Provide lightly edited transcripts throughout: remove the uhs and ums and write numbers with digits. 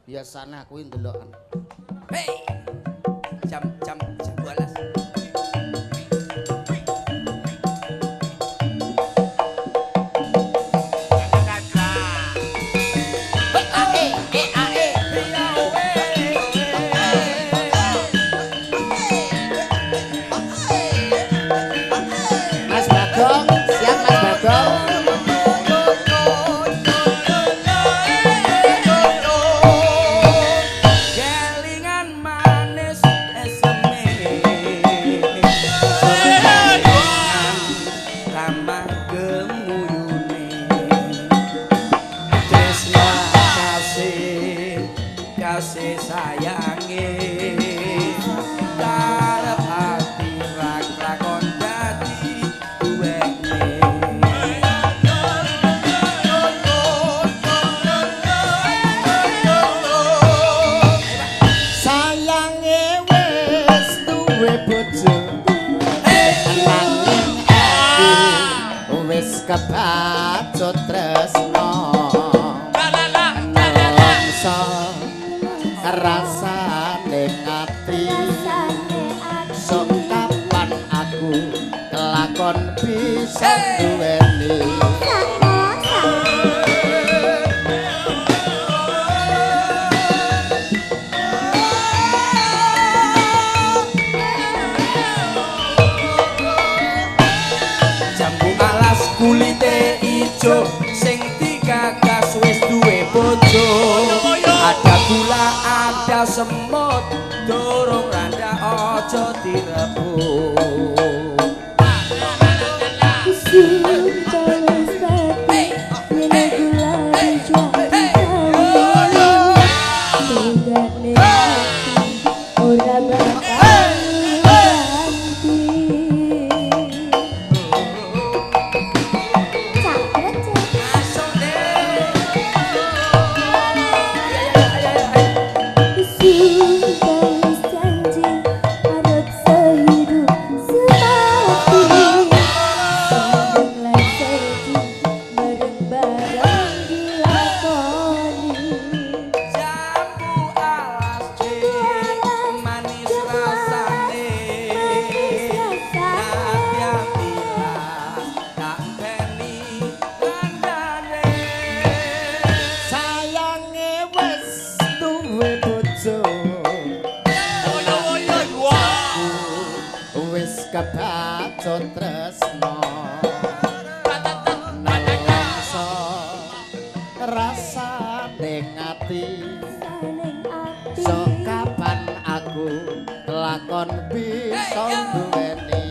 Biasane aku ndelok. Hei. Jam 12. Mas Bagong, siap Mas Bagong. Kelingan manis eseme ramah gemuyune tresna kasih sayange karep ati lakon dadi duwene Sayange wis duwe bojo. Nanging ati wis kebacut tresno. Nelongso rasane ati. Sok kapan aku kelakon bisa duweni. jambu alas kulite ijo sing digagas wis duwe bojo ada gula ada semut dorong randa aja direbut kebacut tresno nelongso rasane ngati sok kapan aku lakon bisa duweni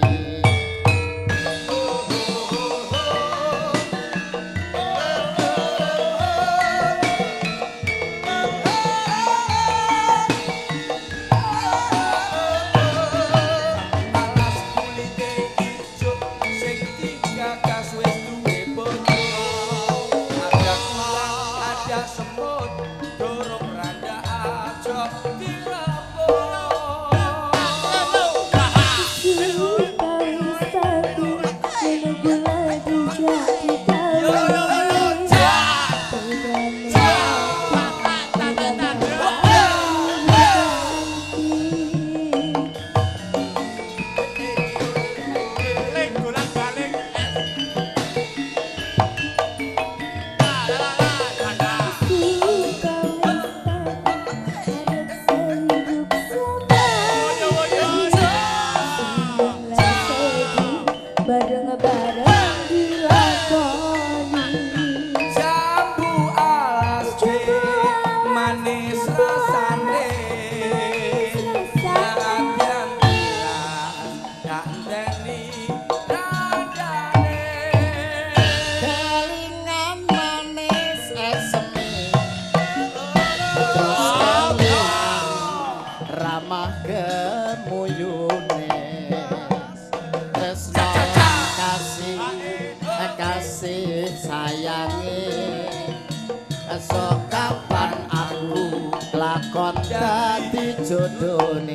sok kapan aku lakon dadi jodone